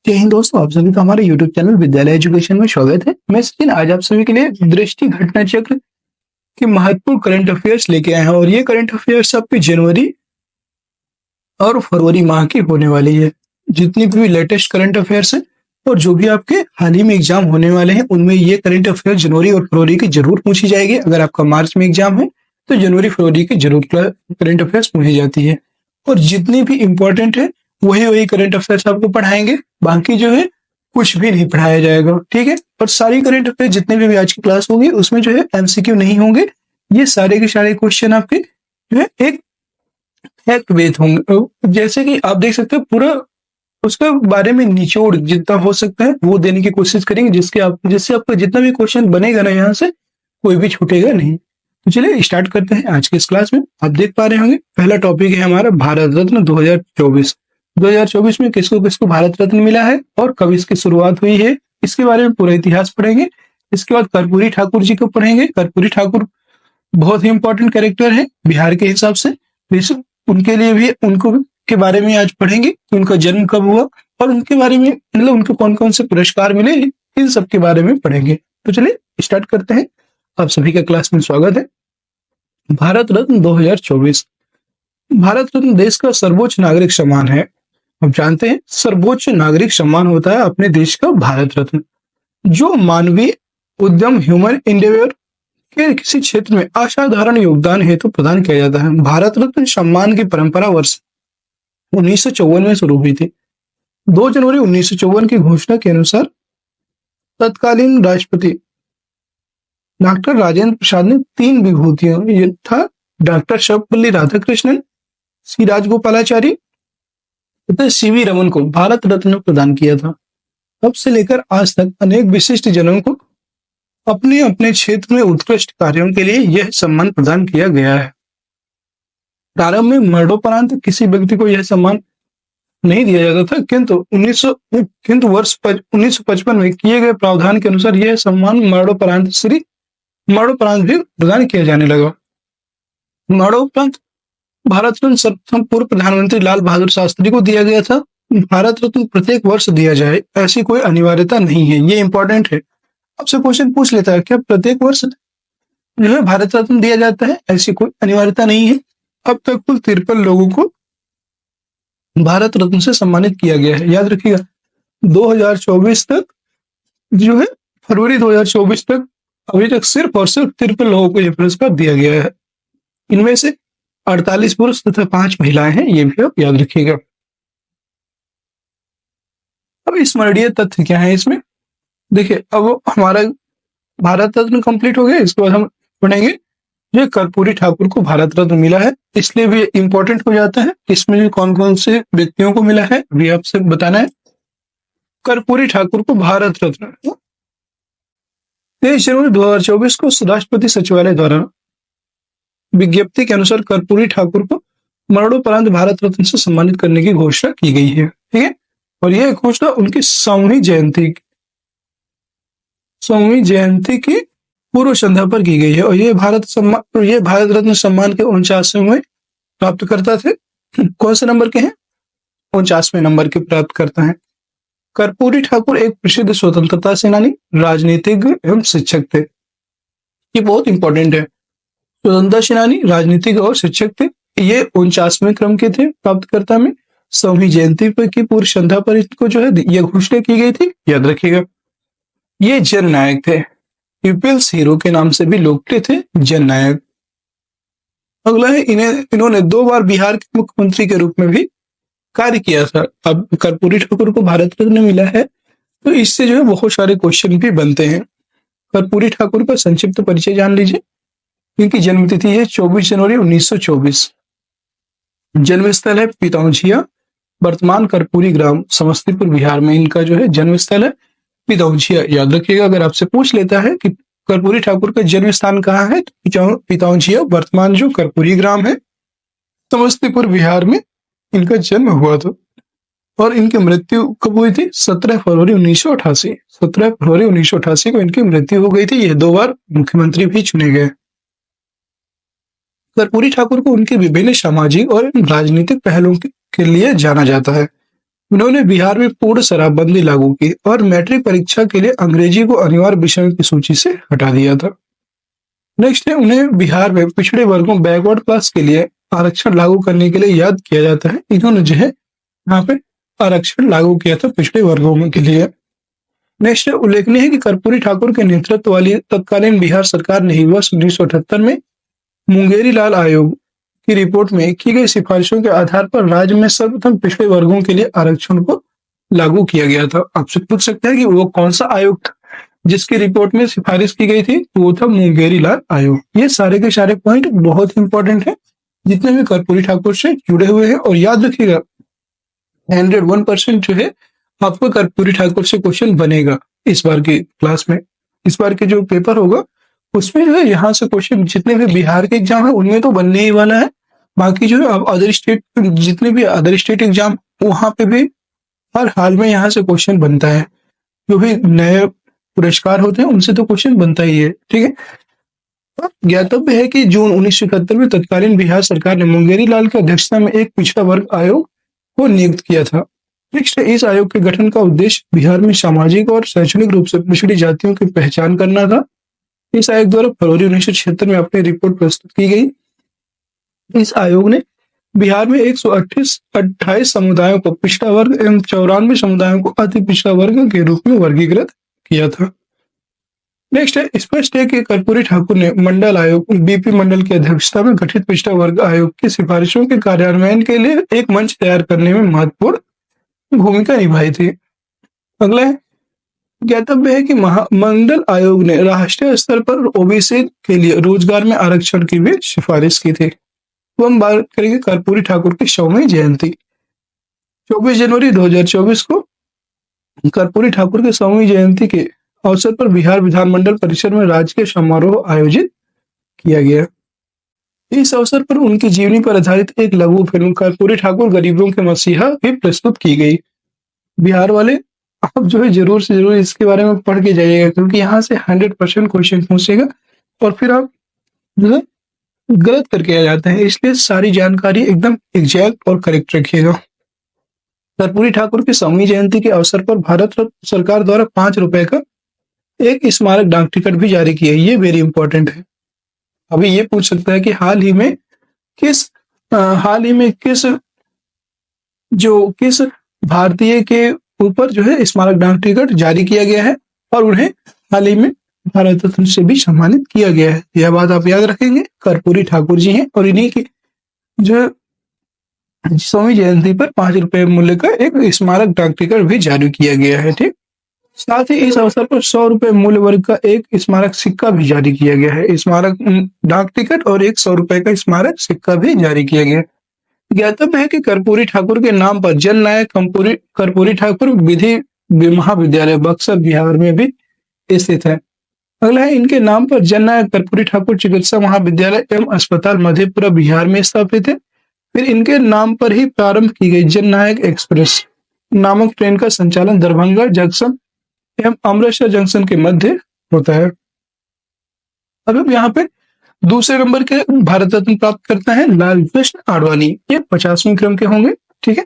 जय हिंद दोस्तों, आप सभी का हमारे YouTube चैनल विद्यालय एजुकेशन में स्वागत है। मैं सचिन आज आप सभी के लिए दृष्टि घटना चक्र के महत्वपूर्ण करंट अफेयर्स लेके आए हैं और ये करंट अफेयर्स आपके जनवरी और फरवरी माह की होने वाली है। जितनी भी लेटेस्ट करंट अफेयर्स हैं और जो भी आपके हाल ही में एग्जाम होने वाले हैं उनमें ये करंट अफेयर जनवरी और फरवरी की जरूर पूछी जाएगी। अगर आपका मार्च में एग्जाम है तो जनवरी फरवरी की जरूर करंट अफेयर्स पूछी जाती है और जितनी भी इंपॉर्टेंट है वही वही करंट अफेयर्स आपको पढ़ाएंगे। बाकी जो है कुछ भी नहीं पढ़ाया जाएगा, ठीक है। और सारी करंट अफेयर जितने भी आज की क्लास होगी उसमें जो है एमसीक्यू नहीं होंगे। ये सारे के सारे क्वेश्चन आपके जो है एक फैक्ट बेस्ड होंगे। जैसे कि आप देख सकते हो पूरा उसके बारे में निचोड़ जितना हो सकता है वो देने की कोशिश करेंगे, जिससे आपका जितना भी क्वेश्चन बनेगा ना यहाँ से कोई भी छूटेगा नहीं। तो चलिए स्टार्ट करते हैं आज के इस क्लास में। आप देख पा रहे होंगे पहला टॉपिक है हमारा भारत रत्न 2024। 2024 में किसको किसको भारत रत्न मिला है और कब इसकी शुरुआत हुई है, इसके बारे में पूरा इतिहास पढ़ेंगे। इसके बाद कर्पूरी ठाकुर जी को पढ़ेंगे। कर्पूरी ठाकुर बहुत ही इंपॉर्टेंट कैरेक्टर है बिहार के हिसाब से, उनके लिए भी उनको के बारे में आज पढ़ेंगे कि उनका जन्म कब हुआ और उनके बारे में मतलब उनको कौन कौन से पुरस्कार मिले, इन सब के बारे में पढ़ेंगे। तो चलिए स्टार्ट करते हैं। आप सभी का क्लास में स्वागत है। भारत रत्न 2024। भारत रत्न देश का सर्वोच्च नागरिक सम्मान है। आप जानते हैं सर्वोच्च नागरिक सम्मान होता है अपने देश का भारत रत्न, जो मानवीय उद्यम ह्यूमन इंडेवियर के किसी क्षेत्र में असाधारण योगदान हेतु प्रदान किया जाता है। भारत रत्न सम्मान की परंपरा वर्ष 1954 में शुरू हुई थी। 2 जनवरी 1954 की घोषणा के अनुसार तत्कालीन राष्ट्रपति डॉक्टर राजेंद्र प्रसाद ने 3 विभूतियों यथा डॉक्टर सर्वपल्ली राधाकृष्णन, सी राजगोपालाचारी तथा सीवी रमन को भारत रत्न प्रदान किया था। तब से लेकर आज तक अनेक विशिष्ट जनों को अपने अपने क्षेत्र में उत्कृष्ट कार्यों के लिए यह सम्मान प्रदान किया गया है। प्रारंभ में मरणोपरांत किसी व्यक्ति को यह सम्मान नहीं दिया जाता था, किंतु वर्ष 1955 में किए गए प्रावधान के अनुसार यह सम्मान मरणोपरांत भी प्रदान किया जाने लगा। मरणोपरांत भारत रत्न सर्वप्रथम पूर्व प्रधानमंत्री लाल बहादुर शास्त्री को दिया गया था। भारत रत्न प्रत्येक वर्ष दिया जाए ऐसी कोई अनिवार्यता नहीं है, ये इंपॉर्टेंट है। आपसे क्वेश्चन पूछ लेता है क्या प्रत्येक वर्ष जो है भारत रत्न दिया जाता है, ऐसी कोई अनिवार्यता नहीं है। अब तक कुल 53 लोगों को भारत रत्न से सम्मानित किया गया है। याद रखिएगा 2024 तक जो है फरवरी 2024 तक अभी तक सिर्फ और सिर्फ 53 लोगों को यह पुरस्कार दिया गया है। इनमें से 48 पुरुष तथा 5 महिलाएं हैं, ये भी आप याद रखिएगा। अब स्मरणीय तथ्य क्या है इसमें, देखिए अब हमारा भारत रत्न कंप्लीट हो गया। इसके बाद हम पढ़ेंगे जो कर्पूरी ठाकुर को भारत रत्न मिला है, इसलिए भी इंपॉर्टेंट हो जाता है। इसमें कौन कौन से व्यक्तियों को मिला है भी आपसे बताना है। कर्पूरी ठाकुर को भारत रत्न 23 जनवरी 2024 को राष्ट्रपति सचिवालय द्वारा विज्ञप्ति के अनुसार कर्पूरी ठाकुर को मरणोपरांत भारत रत्न से सम्मानित करने की घोषणा की गई है, ठीक है। और यह घोषणा उनकी 100वीं जयंती की पूर्व संध्या पर की गई है। और ये भारत रत्न सम्मान के 49वें प्राप्तकर्ता थे। कौन से नंबर के हैं? 49वें नंबर के प्राप्तकर्ता हैं। कर्पूरी ठाकुर एक प्रसिद्ध स्वतंत्रता सेनानी, राजनीतिज्ञ एवं शिक्षक थे। ये बहुत इंपॉर्टेंट है। स्वतंत्रता सेनानी, राजनीतिज्ञ और शिक्षक थे। ये 49वें क्रम के थे प्राप्तकर्ता में। 100वीं जयंती पर की पूर्व संध्या पर इनको जो है यह घोषणा की गई थी, याद रखिएगा। ये जननायक थे, पीपल्स हीरो के नाम से भी लोकप्रिय थे, जननायक। अगला है इन्होंने 2 बार बिहार के मुख्यमंत्री के रूप में भी कार्य किया था। अब कर्पूरी ठाकुर को भारत रत्न मिला है तो इससे जो है बहुत सारे क्वेश्चन भी बनते हैं। कर्पूरी ठाकुर का संक्षिप्त परिचय जान लीजिए। इनकी जन्मतिथि है 24 जनवरी 1924। जन्म स्थल है पितौंझिया, वर्तमान कर्पूरी ग्राम, समस्तीपुर बिहार में इनका जो है जन्म स्थल है पितौंझिया। याद रखिएगा अगर आपसे पूछ लेता है कि कर्पूरी ठाकुर का जन्म स्थान कहाँ है तो पितौंझिया, वर्तमान जो कर्पूरी ग्राम है, समस्तीपुर बिहार में इनका जन्म हुआ था। और इनकी मृत्यु कब हुई थी? 17 फरवरी 1988। 17 फरवरी 1988 को इनकी मृत्यु हो गई थी। यह 2 बार मुख्यमंत्री भी चुने गए। कर्पूरी ठाकुर को उनके विभिन्न सामाजिक और राजनीतिक पहलों के लिए जाना जाता है। उन्होंने बिहार में पूर्ण शराबबंदी लागू की और मैट्रिक परीक्षा के लिए अंग्रेजी को अनिवार्य विषयों की सूची से हटा दिया था। नेक्स्ट है, उन्हें बिहार में पिछड़े वर्गों बैकवर्ड क्लास के लिए आरक्षण लागू करने के लिए याद किया जाता है। इन्होंने जो है यहाँ पे आरक्षण लागू किया था पिछड़े वर्गों के लिए। नेक्स्ट उल्लेखनीय है कि कर्पूरी ठाकुर के नेतृत्व वाली तत्कालीन बिहार सरकार ने ही वर्ष 1978 में मुंगेरी लाल आयोग की रिपोर्ट में की गई सिफारिशों के आधार पर राज्य में सर्वप्रथम पिछड़े वर्गों के लिए आरक्षण को लागू किया गया था। आपसे पूछ सकते हैं कि वो कौन सा आयोग था जिसकी रिपोर्ट में सिफारिश की गई थी, तो वो था मुंगेरी लाल आयोग। ये सारे के सारे पॉइंट बहुत इंपॉर्टेंट है जितने भी कर्पूरी ठाकुर से जुड़े हुए हैं। और याद रखिएगा 101% जो है आपको कर्पूरी ठाकुर से क्वेश्चन बनेगा इस बार की क्लास में। इस बार के जो पेपर होगा उसमें जो है यहाँ से क्वेश्चन जितने भी बिहार के एग्जाम है उनमें तो बनने ही वाला है। बाकी जो है अदर स्टेट जितने भी अदर स्टेट एग्जाम वहां पे भी हर हाल में यहाँ से क्वेश्चन बनता है। जो भी नए पुरस्कार होते हैं उनसे तो क्वेश्चन बनता ही है। ठीक है। ज्ञातव्य है कि जून 1971 में तत्कालीन बिहार सरकार ने मुंगेरी लाल की अध्यक्षता में एक पिछड़ा वर्ग आयोग को नियुक्त किया था। नेक्स्ट, इस आयोग के गठन का उद्देश्य बिहार में सामाजिक और शैक्षणिक रूप से पिछड़ी जातियों की पहचान करना था। इस आयोग द्वारा फरवरी 1976 में अपनी रिपोर्ट प्रस्तुत की गई। इस आयोग ने बिहार में 128 समुदायों को पिछड़ा वर्ग एवं 94 समुदायों को अति पिछड़ा वर्ग के रूप में वर्गीकृत किया था। नेक्स्ट है, स्पष्ट है कि कर्पूरी ठाकुर ने मंडल आयोग बीपी मंडल की अध्यक्षता में गठित पिछड़ा वर्ग आयोग की सिफारिशों के कार्यान्वयन के लिए एक मंच तैयार करने में महत्वपूर्ण भूमिका निभाई थी। अगला है, ज्ञातव्य है कि मंडल आयोग ने राष्ट्रीय स्तर पर ओबीसी के लिए रोजगार में आरक्षण की भी सिफारिश की थी। तो हम बात करेंगे कर्पूरी ठाकुर की 100वीं जयंती। 24 जनवरी 2024 को कर्पूरी ठाकुर के 100वीं जयंती के अवसर पर बिहार विधानमंडल परिसर में राजकीय समारोह आयोजित किया गया। इस अवसर पर उनकी जीवनी पर आधारित एक लघु फिल्म कर्पूरी ठाकुर गरीबों के मसीहा भी प्रस्तुत की गई। बिहार वाले आप जो है जरूर से जरूर इसके बारे में पढ़ के जाइएगा क्योंकि यहाँ से 100% क्वेश्चन पूछेगा और फिर आप जो है गलत करके आ जाते हैं, इसलिए सारी जानकारी एकदम एग्जैक्ट और करेक्ट रखिएगा। कर्पूरी ठाकुर की 100वीं जयंती के अवसर पर भारत सरकार द्वारा 5 रुपए का एक स्मारक डाक टिकट भी जारी किया। ये वेरी इंपॉर्टेंट है। अभी ये पूछ सकता है कि हाल ही में किस भारतीय के ऊपर जो है स्मारक डाक टिकट जारी किया गया है और उन्हें हाल ही में भारत रत्न से भी सम्मानित किया गया है। यह बात आप याद रखेंगे, कर्पूरी ठाकुर जी हैं और इन्हीं की जो 100वीं जयंती पर 5 रुपए मूल्य का एक स्मारक डाक टिकट भी जारी किया गया है। ठीक, साथ ही इस अवसर पर 100 रुपए मूल्य वर्ग का एक स्मारक सिक्का भी जारी किया गया है। स्मारक डाक टिकट और एक 100 रुपए का स्मारक सिक्का भी जारी किया गया। ज्ञातव्य है कि कर्पूरी ठाकुर के नाम पर जन नायक कर्पूरी ठाकुर विधि महाविद्यालय बक्सर बिहार में भी स्थित है। अगला है, इनके नाम पर जन नायक कर्पूरी ठाकुर चिकित्सा महाविद्यालय एवं अस्पताल मधेपुरा बिहार में स्थापित है। फिर इनके नाम पर ही प्रारंभ की गई जन नायक एक्सप्रेस नामक ट्रेन का संचालन दरभंगा जंक्शन एवं अमृतसर जंक्शन के मध्य होता है। अब यहाँ पे दूसरे नंबर के भारत रत्न प्राप्त करता है लाल कृष्ण आडवाणी। ये 50वें क्रम के होंगे। ठीक है।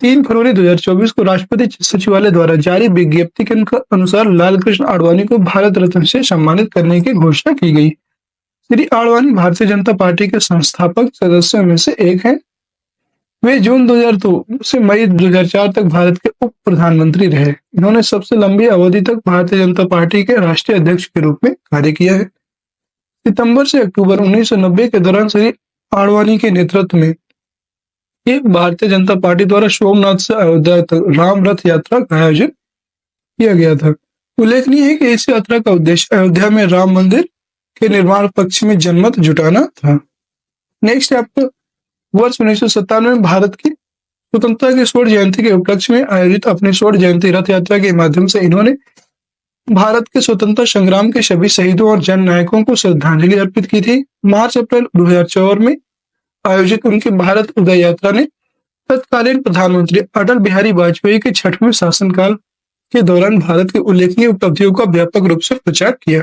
3 फरवरी 2024 को राष्ट्रपति सचिवालय द्वारा जारी विज्ञप्ति के अनुसार लाल कृष्ण आडवाणी को भारत रत्न से सम्मानित करने की घोषणा की गई। श्री आडवाणी भारतीय जनता पार्टी के संस्थापक सदस्यों में से एक हैं। वे जून 2002 से मई 2004 तक भारत के उप प्रधानमंत्री रहे। इन्होंने सबसे लंबी अवधि तक भारतीय जनता पार्टी के राष्ट्रीय अध्यक्ष के रूप में कार्य किया है। सितंबर से अक्टूबर 1990 के दौरान श्री आडवाणी के नेतृत्व में एक भारतीय जनता पार्टी द्वारा सोमनाथ से अयोध्या तक राम रथ यात्रा का आयोजन किया गया था। उल्लेखनीय है कि इस यात्रा का उद्देश्य अयोध्या में राम मंदिर के निर्माण पक्ष में जनमत जुटाना था। नेक्स्ट आपको वर्ष 1997 में भारत की स्वतंत्रता की स्वर्ण जयंती के उपलक्ष्य में आयोजित अपनी स्वर्ण जयंती रथ यात्रा के माध्यम से इन्होंने भारत के स्वतंत्रता संग्राम के सभी शहीदों और जन नायकों को श्रद्धांजलि अर्पित की थी। मार्च अप्रैल 2004 में आयोजित उनकी भारत उदय यात्रा ने तत्कालीन प्रधानमंत्री अटल बिहारी वाजपेयी के 6वें शासनकाल के दौरान भारत की उल्लेखनीय उपलब्धियों का व्यापक रूप से प्रचार किया।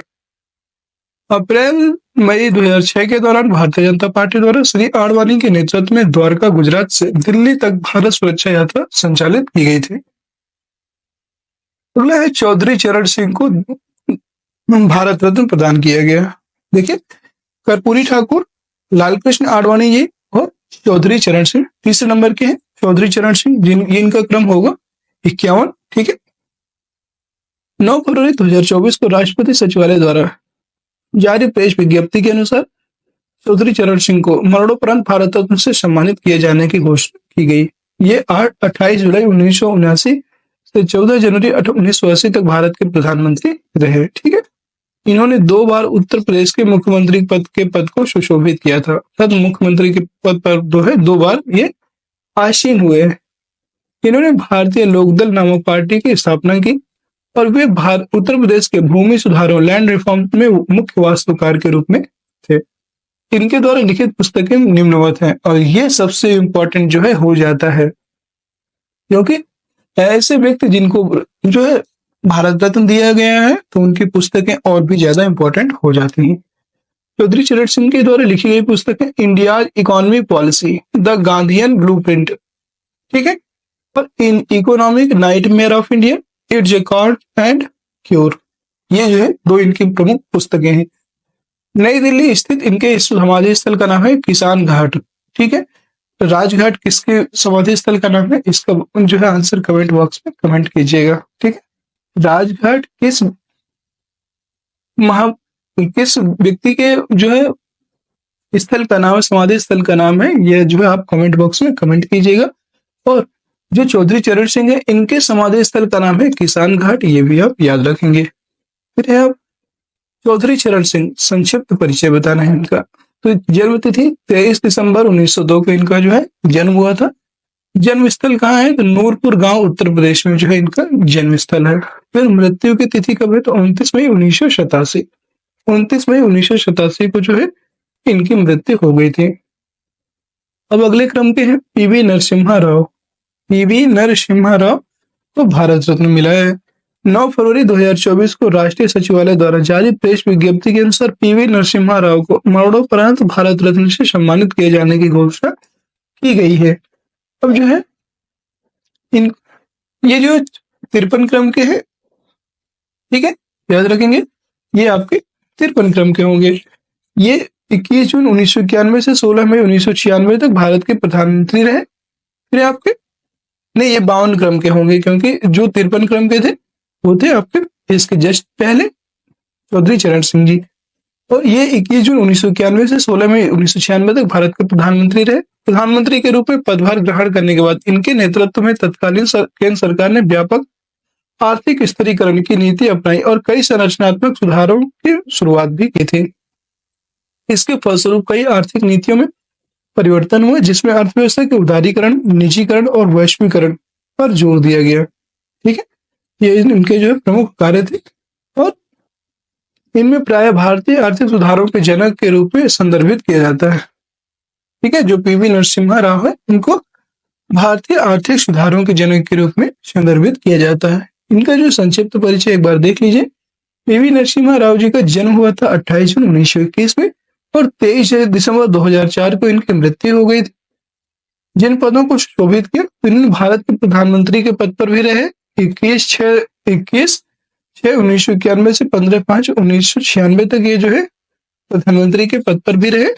अप्रैल मई 2006 के दौरान भारतीय जनता पार्टी द्वारा श्री आडवाणी के नेतृत्व में द्वारका गुजरात से दिल्ली तक भारत सुरक्षा यात्रा संचालित की गई थी। अगला है चौधरी चरण सिंह को भारत रत्न प्रदान किया गया। देखिए, कर्पूरी ठाकुर, लालकृष्ण आडवाणी जी और चौधरी चरण सिंह तीसरे नंबर के हैं। चौधरी चरण सिंह इनका क्रम होगा 51। ठीक है। 9 फरवरी 2024 को राष्ट्रपति सचिवालय द्वारा जारी प्रेस विज्ञप्ति के अनुसार चौधरी चरण सिंह को मरणोपरांत भारत रत्न से सम्मानित किए जाने की घोषणा की गई। ये 28 जुलाई 1979 से 14 जनवरी 1980 तक भारत के प्रधानमंत्री रहे। ठीक है। इन्होंने 2 बार उत्तर प्रदेश के मुख्यमंत्री पद को सुशोभित किया था। तब मुख्यमंत्री के पद पर 2 बार ये आसीन हुए। इन्होंने भारतीय लोकदल नामक पार्टी की स्थापना की और वे उत्तर प्रदेश के भूमि सुधारों लैंड रिफॉर्म में मुख्य वास्तुकार के रूप में थे। इनके द्वारा लिखित पुस्तकें निम्नवत हैं और ये सबसे इम्पोर्टेंट जो है हो जाता है, क्योंकि ऐसे व्यक्ति जिनको जो है भारत रत्न दिया गया है तो उनकी पुस्तकें और भी ज्यादा इंपॉर्टेंट हो जाती हैं। चौधरी चरण सिंह के द्वारा लिखी गई पुस्तकें India economy policy, the Gandhian blueprint, ठीक है, और in economic nightmare of India, it's a cause and cure, ये जो है 2 इनकी प्रमुख पुस्तकें हैं। नई दिल्ली स्थित इनके समाधि स्थल का नाम है किसान घाट। ठीक है। राजघाट किसके समाधि स्थल का नाम है, इसका जो है आंसर कमेंट बॉक्स में कमेंट कीजिएगा। ठीक है। राजघाट किस व्यक्ति के जो है स्थल का नाम है, समाधि स्थल का नाम है, यह जो है आप कमेंट बॉक्स में कमेंट कीजिएगा। और जो चौधरी चरण सिंह है इनके समाधि स्थल का नाम है किसान घाट, ये भी आप याद रखेंगे। फिर है आप चौधरी चरण सिंह, संक्षिप्त परिचय बताना है इनका। तो जन्म तिथि 23 दिसंबर 1902 को इनका जो है जन्म हुआ था। जन्म स्थल कहाँ है, तो नूरपुर गांव उत्तर प्रदेश में जो है इनका जन्म स्थल है। फिर मृत्यु की तिथि कब है, तो 29 मई 1987। 29 मई 1987 को जो है इनकी मृत्यु हो गई थी। अब अगले क्रम के हैं पीवी नरसिम्हा राव। पीवी नरसिम्हा राव को भारत रत्न मिला है। 9 फरवरी 2024 को राष्ट्रीय सचिवालय द्वारा जारी प्रेस विज्ञप्ति के अनुसार पीवी नरसिम्हा राव को मरणोपरांत भारत रत्न से सम्मानित किए जाने की घोषणा की गई है। अब जो है ये जो 53 क्रम के हैं, ठीक है, याद रखेंगे, ये आपके 53 क्रम के होंगे। ये 21 जून 1991 से 16 मई 1996 तक भारत के प्रधानमंत्री रहे। फिर आपके नहीं, ये 52 क्रम के होंगे, क्योंकि जो 53 क्रम के थे वो थे आपके इसके जस्ट पहले चौधरी चरण सिंह जी। और ये 21 जून 1991 से 16 मई 1996 तक भारत के प्रधानमंत्री रहे। प्रधानमंत्री के रूप में पदभार ग्रहण करने के बाद इनके नेतृत्व में तत्कालीन केंद्र सरकार ने व्यापक आर्थिक स्तरीकरण की नीति अपनाई और कई संरचनात्मक सुधारों की शुरुआत भी की थी। इसके फलस्वरूप कई आर्थिक नीतियों में परिवर्तन हुए, जिसमें अर्थव्यवस्था के उदारीकरण, निजीकरण और वैश्वीकरण पर जोर दिया गया। ठीक है, ये इनके जो है प्रमुख कार्य थे और इनमें प्राय भारतीय आर्थिक सुधारों के जनक के रूप में संदर्भित किया जाता है। ठीक है, जो पीवी नरसिम्हा राव है इनको भारतीय आर्थिक सुधारों के जनक के रूप में संदर्भित किया जाता है। इनका जो संक्षिप्त परिचय एक बार देख लीजिए। पीवी नरसिम्हा राव जी का जन्म हुआ था 28 जून 1921 में और 23 दिसंबर 2004 को इनकी मृत्यु हो गई थी। जिन पदों को शोभित किया, इन्होंने भारत के प्रधानमंत्री के पद पर भी रहे। 21/6/1991 से 15/5/1996 तक ये जो है प्रधानमंत्री के पद पर भी रहे।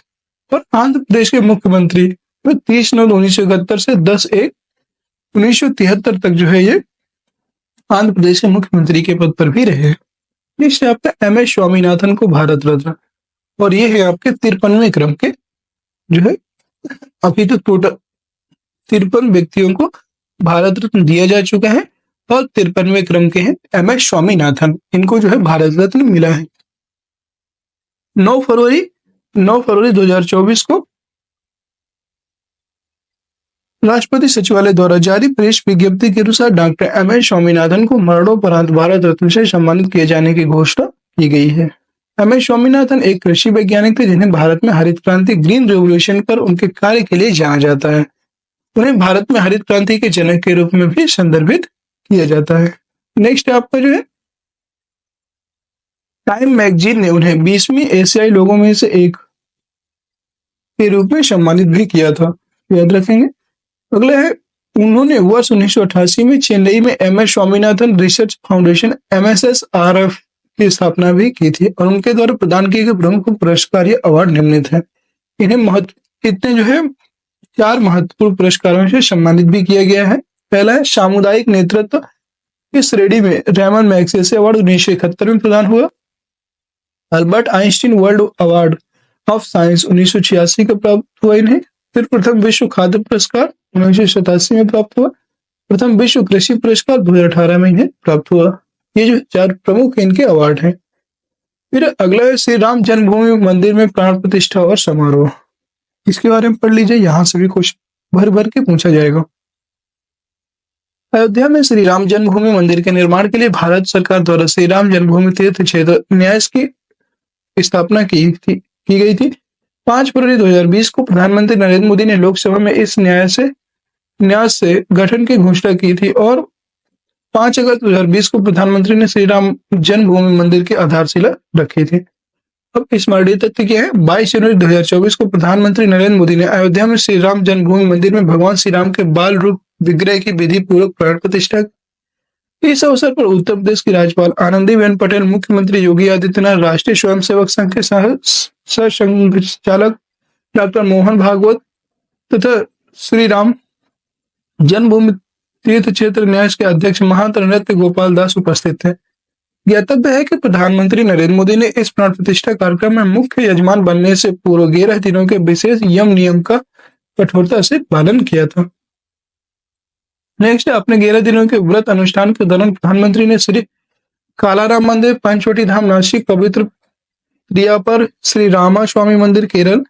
और आंध्र प्रदेश के मुख्यमंत्री 30/9/1971 से 10/1/1973 तक जो है ये आंध्र प्रदेश के मुख्यमंत्री के पद पर भी रहे। नेक्स्ट है आपका MS स्वामीनाथन को भारत रत्न, और ये है आपके 53वें क्रम के जो है। अभी तक टोटल 53 व्यक्तियों को भारत रत्न दिया जा चुका है और 53वें क्रम के हैं MS स्वामीनाथन, इनको जो है भारत रत्न मिला है। 9 फरवरी 2024 को राष्ट्रपति सचिवालय द्वारा जारी प्रेस विज्ञप्ति के अनुसार डॉक्टर MS स्वामीनाथन को मरणोपरांत भारत रत्न से सम्मानित किए जाने की घोषणा की गई है। MS स्वामीनाथन एक कृषि वैज्ञानिक थे जिन्हें भारत में हरित क्रांति, ग्रीन रेवोल्यूशन पर उनके कार्य के लिए जाना जाता है। उन्हें भारत में हरित क्रांति के जनक के रूप में भी संदर्भित किया जाता है। नेक्स्ट आपका जो है टाइम मैगजीन ने उन्हें 20वीं एशियाई लोगों में से एक के रूप में सम्मानित भी किया था। याद रखेंगे। अगला है, उन्होंने वर्ष 1988 में चेन्नई में MS Swaminathan research foundation MSSRF की स्थापना भी की थी और उनके द्वारा प्रदान किए गए प्रमुख पुरस्कार या अवार्ड निम्नलिखित हैं। इन्हें इतने जो है 4 महत्वपूर्ण पुरस्कारों से सम्मानित भी किया गया है। पहला है सामुदायिक नेतृत्व की श्रेणी में रेमन मैग्सेसे अवार्ड 1971 में प्रदान हुआ। Albert Einstein world award of science 1986 का प्राप्त हुआ इन्हें। फिर प्रथम विश्व खाद्य पुरस्कार 1987 में प्राप्त हुआ। प्रथम विश्व कृषि पुरस्कार 2018 में इन्हें प्राप्त हुआ। ये जो 4 प्रमुख इनके अवार्ड हैं। फिर अगला है श्री राम जन्मभूमि मंदिर में प्राण प्रतिष्ठा और समारोह। इसके बारे में पढ़ लीजिए, यहां से भी क्वेश्चन भर भर के पूछा जाएगा। अयोध्या में श्री राम जन्मभूमि मंदिर के निर्माण के लिए भारत सरकार द्वारा श्री राम जन्मभूमि तीर्थ क्षेत्र न्यास की स्थापना की गई थी। 5 फरवरी 2020 को प्रधानमंत्री नरेंद्र मोदी ने लोकसभा में इस न्यास से गठन की घोषणा की थी और 5 अगस्त 2020 को प्रधानमंत्री ने श्री राम जन्मभूमि मंदिर की आधारशिला रखी थी। अब स्मरणीय तथ्य क्या है? 22 जनवरी 2024 को प्रधानमंत्री नरेंद्र मोदी ने अयोध्या में श्री राम जन्मभूमि मंदिर में भगवान श्री राम के बाल रूप विग्रह की विधि पूर्वक प्राण प्रतिष्ठा। इस अवसर पर उत्तर प्रदेश की राज्यपाल आनंदीबेन पटेल, मुख्यमंत्री योगी आदित्यनाथ, राष्ट्रीय स्वयंसेवक संघ के सह संचालक डॉक्टर मोहन भागवत तथा श्री राम जन्मभूमि तीर्थ क्षेत्र न्यास के अध्यक्ष महंत नृत्य गोपाल दास उपस्थित थे। ज्ञातव्य है कि प्रधानमंत्री नरेंद्र मोदी ने इस प्राण प्रतिष्ठा कार्यक्रम में मुख्य यजमान बनने से पूर्व 11 दिनों के विशेष यम नियम का कठोरता से पालन किया था। नेक्स्ट, अपने 11 दिनों के व्रत अनुष्ठान के दौरान प्रधानमंत्री ने श्री कालाराम मंदिर, पंचवटी धाम नासिक, पवित्र प्रियापर, श्री रामा स्वामी मंदिर केरल,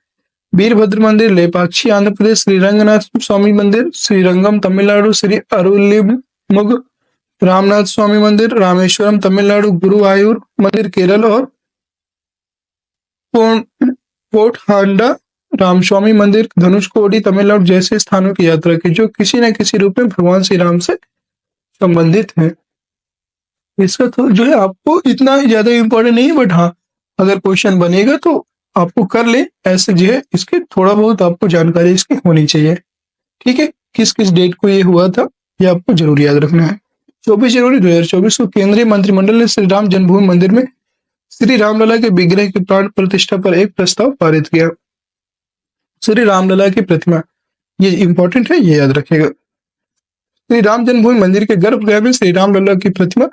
वीरभद्र मंदिर लेपाक्षी आंध्र प्रदेश, श्री रंगनाथ स्वामी मंदिर श्रीरंगम तमिलनाडु, श्री अरुलिमुग रामनाथ स्वामी मंदिर रामेश्वरम तमिलनाडु, गुरुवायूर मंदिर केरल और पोर्ट हांडा रामस्वामी मंदिर धनुषकोडी तमिलनाडु जैसे स्थानों की यात्रा की जो किसी न किसी रूप में भगवान श्री राम से संबंधित है। इसका तो जो है आपको इतना ज्यादा इंपॉर्टेंट नहीं, बट हाँ अगर क्वेश्चन बनेगा तो आपको कर ले, ऐसे जो है इसके थोड़ा बहुत आपको जानकारी इसकी होनी चाहिए। ठीक है, किस किस डेट को ये हुआ था ये आपको जरूर याद रखना है। 24 जनवरी 2024 को केंद्रीय मंत्रिमंडल ने श्री राम जन्मभूमि मंदिर में श्री रामलला के विग्रह की प्राण प्रतिष्ठा पर एक प्रस्ताव पारित किया। श्री रामलला की प्रतिमा, ये इंपॉर्टेंट है, ये याद रखिएगा। श्री राम जन्मभूमि मंदिर के गर्भगृह में श्री रामलला की प्रतिमा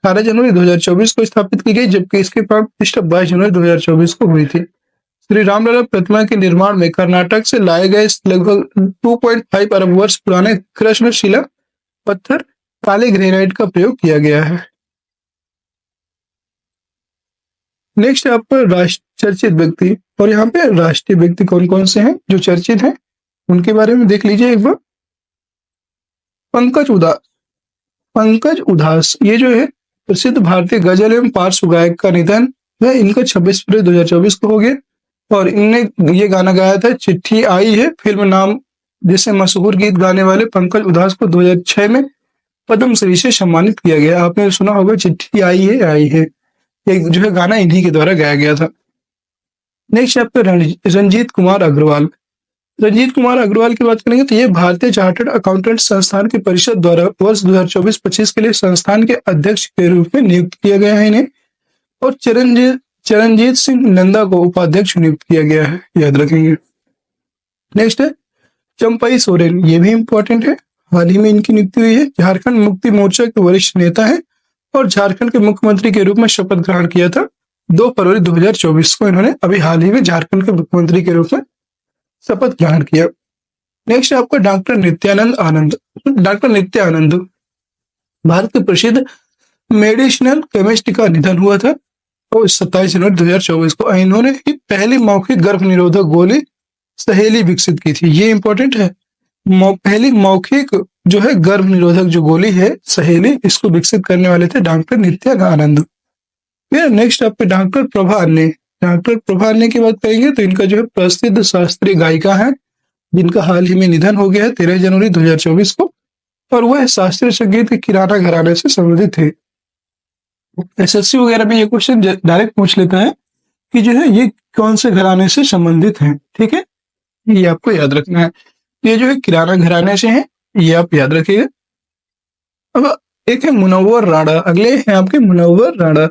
18 जनवरी 2024 को स्थापित की गई, जबकि इसकी प्राण प्रतिष्ठा 22 जनवरी 2024 को हुई थी। श्री रामलला प्रतिमा के निर्माण में कर्नाटक से लाए गए लगभग 2.5 अरब वर्ष पुराने कृष्णशिला पत्थर काले ग्रेनाइट का प्रयोग किया गया है। नेक्स्ट आपका चर्चित व्यक्ति, और यहाँ पे राष्ट्रीय व्यक्ति कौन कौन से हैं जो चर्चित हैं उनके बारे में देख लीजिए एक बार। पंकज उधास ये जो है प्रसिद्ध भारतीय गजल एवं पार्श्व गायक का निधन है। इनका 26 फरवरी 2024 को हो गया और इनने ये गाना गाया था चिट्ठी आई है फिल्म नाम, जिससे मशहूर गीत गाने वाले पंकज उधास को 2006 में पद्मश्री से सम्मानित किया गया। आपने सुना होगा चिट्ठी आई है, ये जो है गाना इन्हीं के द्वारा गाया गया था। नेक्स्ट आपका रंजीत कुमार अग्रवाल। रंजीत कुमार अग्रवाल की बात करेंगे तो ये भारतीय चार्टर्ड अकाउंटेंट संस्थान की परिषद द्वारा वर्ष 2024-25 के लिए संस्थान के अध्यक्ष के रूप में नियुक्त किया गया है इन्हें, और चरणजीत सिंह नंदा को उपाध्यक्ष नियुक्त किया गया है, याद रखेंगे। नेक्स्ट है चंपई सोरेन, ये भी इंपॉर्टेंट है, हाल ही में इनकी नियुक्ति हुई है। झारखंड मुक्ति मोर्चा के वरिष्ठ नेता है और झारखंड के मुख्यमंत्री के रूप में शपथ ग्रहण किया था 2 फरवरी 2024 को। इन्होंने अभी हाल ही में झारखंड के मुख्यमंत्री के रूप में शपथ ग्रहण किया। नेक्स्ट आपका डॉक्टर नित्यानंद आनंद। डॉक्टर नित्य आनंद भारत के प्रसिद्ध मेडिसिनल केमिस्ट का निधन हुआ था और 27 जनवरी 2024 को। इन्होंने ही पहली मौखिक गर्भ निरोधक गोली सहेली विकसित की थी, ये इंपॉर्टेंट है। पहली मौखिक जो है गर्भ निरोधक जो गोली है सहेली, इसको विकसित करने वाले थे डॉक्टर नित्यानंद। फिर नेक्स्ट आपके डॉक्टर प्रभा अन्ने। डॉक्टर प्रभा अन्ने की बात करेंगे तो इनका जो है प्रसिद्ध शास्त्रीय गायिका है जिनका हाल ही में निधन हो गया है 13 जनवरी 2024 को, और वह शास्त्रीय संगीत के किराना घराने से संबंधित थे। एसएससी वगैरह में ये क्वेश्चन डायरेक्ट पूछ लेता है कि जो है ये कौन से घराने से संबंधित है। ठीक है, ये आपको याद रखना है। ये जो है किराना घराने से है, ये आप याद रखिएगा। अब एक है मुनव्वर राणा, अगले हैं आपके मुनव्वर राणा,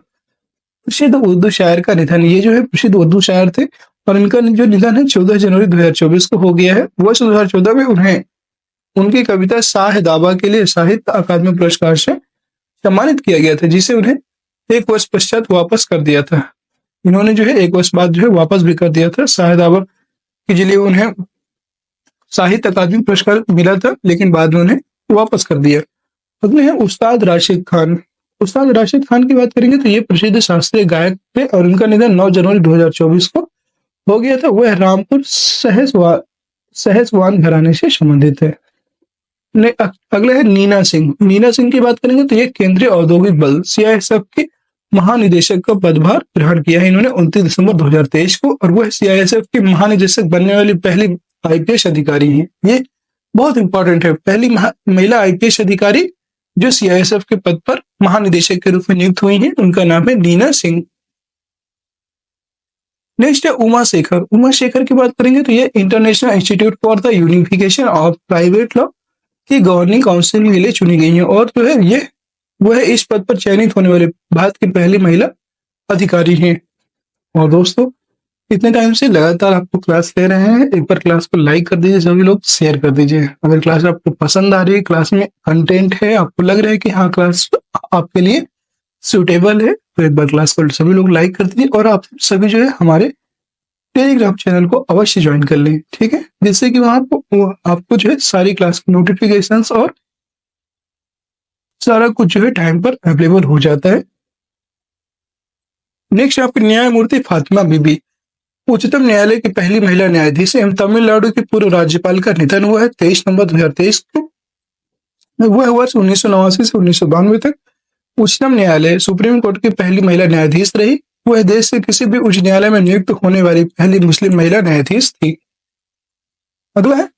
प्रसिद्ध उर्दू शायर का निधन। ये जो है प्रसिद्ध उर्दू शायर थे और इनका जो निधन है 14 जनवरी 2024 को हो गया है। वर्ष 2014 में उन्हें उनकी कविता शाह दावा के लिए साहित्य अकादमी पुरस्कार से सम्मानित किया गया था, जिसे उन्हें एक वर्ष पश्चात वापस कर दिया था। इन्होंने जो है एक वर्ष बाद जो है वापस भी कर दिया था। शाह दावा के लिए उन्हें साहित्य अकादमी पुरस्कार मिला था, लेकिन बाद में उन्हें वापस कर दिया। अगले हैं उस्ताद राशिद खान। उस्ताद राशिद खान की बात करेंगे तो ये प्रसिद्ध शास्त्रीय गायक थे और उनका निधन 9 जनवरी 2024 को हो गया था। वह रामपुर सहसवान घराने से संबंधित है। अगले है नीना सिंह। नीना सिंह की बात करेंगे तो ये केंद्रीय औद्योगिक बल सीआईएसएफ के महानिदेशक का पदभार ग्रहण किया है इन्होंने 29 दिसंबर 2023 को, और वह सीआईएसएफ के महानिदेशक बनने वाली पहली आईपीएस अधिकारी हैं। ये बहुत इंपॉर्टेंट है, पहली महिला आईपीएस अधिकारी जो सीआईएसएफ के पद पर महानिदेशक के रूप में नियुक्त हुई हैं, उनका नाम है नीना सिंह। नेक्स्ट है उमा शेखर। उमा शेखर की बात करेंगे तो ये international institute for the unification of private law की गवर्निंग काउंसिल के लिए चुनी गई है, और जो है ये वह इस पद पर चयनित होने वाले भारत की पहली महिला अधिकारी हैं। और दोस्तों, इतने टाइम से लगातार आपको क्लास ले रहे हैं, एक बार क्लास को लाइक कर दीजिए, सभी लोग शेयर कर दीजिए। अगर क्लास आपको पसंद आ रही है, क्लास में कंटेंट है, आपको लग रहा है कि हाँ क्लास आपके लिए सुटेबल है, तो एक बार क्लास को सभी लोग लाइक कर दीजिए और आप सभी जो है हमारे टेलीग्राम चैनल को अवश्य ज्वाइन कर लें। ठीक है, जिससे कि वहां आपको जो है सारी क्लास की नोटिफिकेशंस और सारा कुछ जो है टाइम पर अवेलेबल हो जाता है। नेक्स्ट आपकी न्यायमूर्ति फातिमा बीबी। उच्चतम न्यायालय की पहली महिला न्यायाधीश एवं तमिलनाडु के पूर्व राज्यपाल का निधन हुआ है 23 नवंबर 2023 को। वह वर्ष 1989 से 1992 तक उच्चतम न्यायालय सुप्रीम कोर्ट की पहली महिला न्यायाधीश रही। वह देश से किसी भी उच्च न्यायालय में नियुक्त होने वाली पहली मुस्लिम महिला न्यायाधीश थी। अगला है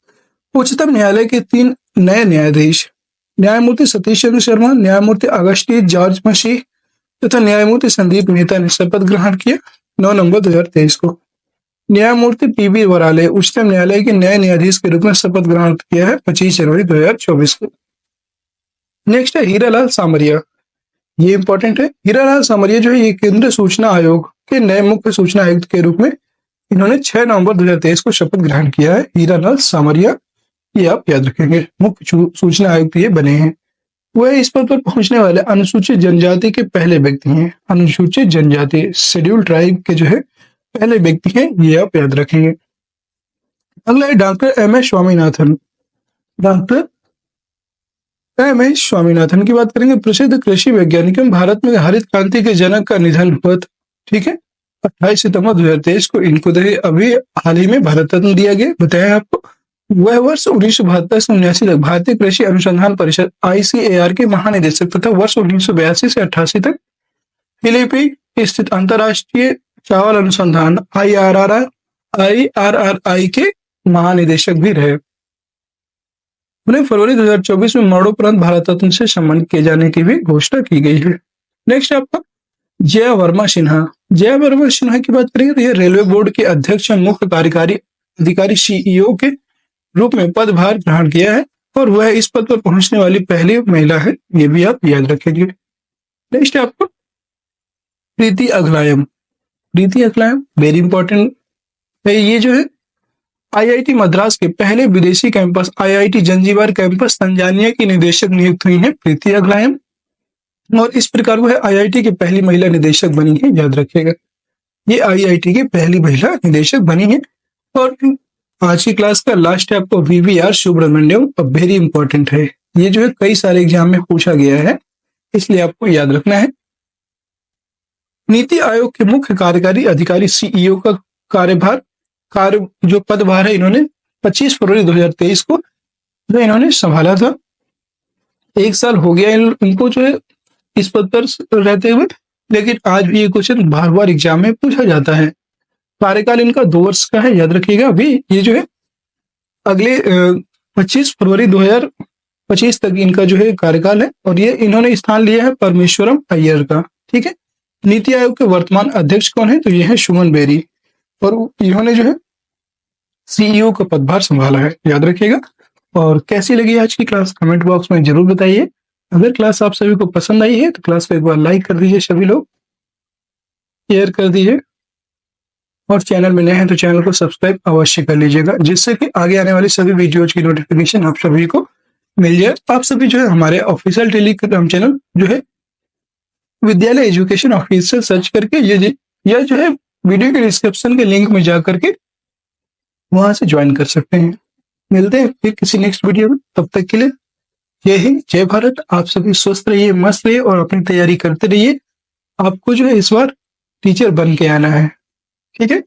उच्चतम न्यायालय के 3 नए न्यायाधीश, न्यायमूर्ति सतीश चंद्र शर्मा, न्यायमूर्ति अगस्टिस जॉर्ज मसीह तथा न्यायमूर्ति संदीप मेहता ने शपथ ग्रहण किया 9 नवंबर 2023 को। न्यायमूर्ति पीबी वराले उच्चतम न्यायालय के नए न्यायाधीश के रूप में शपथ ग्रहण किया है 25 जनवरी 2024 को। नेक्स्ट है हीरालाल सामरिया। ये इंपॉर्टेंट है। हीरालाल सामरिया जो है ये केंद्रीय सूचना आयोग के नए मुख्य सूचना आयुक्त के रूप में इन्होंने 6 नवंबर 2023 को शपथ ग्रहण किया है। हीरालाल सामरिया, ये आप याद रखेंगे, मुख्य सूचना आयुक्त ये बने हैं। वह इस पद पर पहुंचने वाले अनुसूचित जनजाति के पहले व्यक्ति हैं। अनुसूचित जनजाति शेड्यूल ट्राइब के जो है पहले व्यक्ति हैं, ये आप याद रखेंगे। अगला है doctor M S Swaminathan. Doctor M S Swaminathan की बात करेंगे। प्रसिद्ध कृषि वैज्ञानिक भारत में हरित क्रांति के जनक का निधन हुआ था। ठीक है, 28 सितंबर 2023 को इनको अभी हाल ही में भारत रत्न दिया गया, बताया आपको। वह वर्ष 1972 से 1979 तक भारतीय कृषि अनुसंधान परिषद ICAR के महानिदेशक तथा वर्ष 1982 से 88 तक फिलीपीन स्थित अंतरराष्ट्रीय चावल अनुसंधान IRRI के महानिदेशक भी रहे। उन्हें फरवरी 2024 में मरणोपरांत भारत रत्न से सम्मानित किए जाने की भी घोषणा की गई है। नेक्स्ट आपका जया वर्मा सिन्हा। जया वर्मा सिन्हा की बात करेंगे तो यह रेलवे बोर्ड के अध्यक्ष और मुख्य कार्यकारी अधिकारी CEO के रूप में पदभार ग्रहण किया है और वह इस पद पर पहुंचने वाली पहली महिला है, ये भी आप याद रखेंगे। नेक्स्ट आपको प्रीति अगलायम। प्रीति अगलायम वेरी इंपॉर्टेंट है। ये जो है IIT मद्रास के पहले विदेशी campus IIT Zanzibar campus Tanzania की निदेशक नियुक्त हुई है प्रीति अगलायम, और इस प्रकार वह IIT की पहली महिला निदेशक बनी है, याद रखिएगा। ये IIT की पहली महिला निदेशक बनी है। और आज की क्लास का लास्ट है आपको VVR सुब्रमण्यम, वेरी इंपॉर्टेंट है। ये जो है कई सारे एग्जाम में पूछा गया है, इसलिए आपको याद रखना है। नीति आयोग के मुख्य कार्यकारी अधिकारी CEO का जो पदभार है इन्होंने 25 फरवरी 2023 को जो इन्होंने संभाला था। 1 साल हो गया इनको जो है इस पद पर रहते हुए, लेकिन आज भी ये क्वेश्चन बार बार एग्जाम में पूछा जाता है। कार्यकाल इनका 2 वर्ष का है, याद रखिएगा। अभी ये जो है अगले 25 फरवरी 2025 तक इनका जो है कार्यकाल है, और ये इन्होंने स्थान लिया है परमेश्वरम अय्यर का। ठीक है। नीति आयोग के वर्तमान अध्यक्ष कौन है? तो ये है सुमन बेरी, और इन्होंने जो है सीईओ का पदभार संभाला है, याद रखिएगा। और कैसी लगी आज की क्लास कमेंट बॉक्स में जरूर बताइए। अगर क्लास आप सभी को पसंद आई है तो क्लास को एक बार लाइक कर दीजिए, सभी लोग शेयर कर दीजिए, और चैनल में नए हैं तो चैनल को सब्सक्राइब अवश्य कर लीजिएगा, जिससे कि आगे आने वाली सभी वीडियोज की नोटिफिकेशन आप सभी को मिल जाए। आप सभी जो है हमारे ऑफिशियल टेलीग्राम चैनल जो है विद्यालय एजुकेशन ऑफिशियल सर्च करके ये जो है वीडियो के डिस्क्रिप्शन के लिंक में जा करके वहां से ज्वाइन कर सकते हैं। मिलते हैं फिर किसी नेक्स्ट वीडियो में, तब तक के लिए जय हिंद, जय भारत। आप सभी स्वस्थ रहिए, मस्त रहिए और अपनी तैयारी करते रहिए। आपको जो है इस बार टीचर बन के आना है, ठीक है।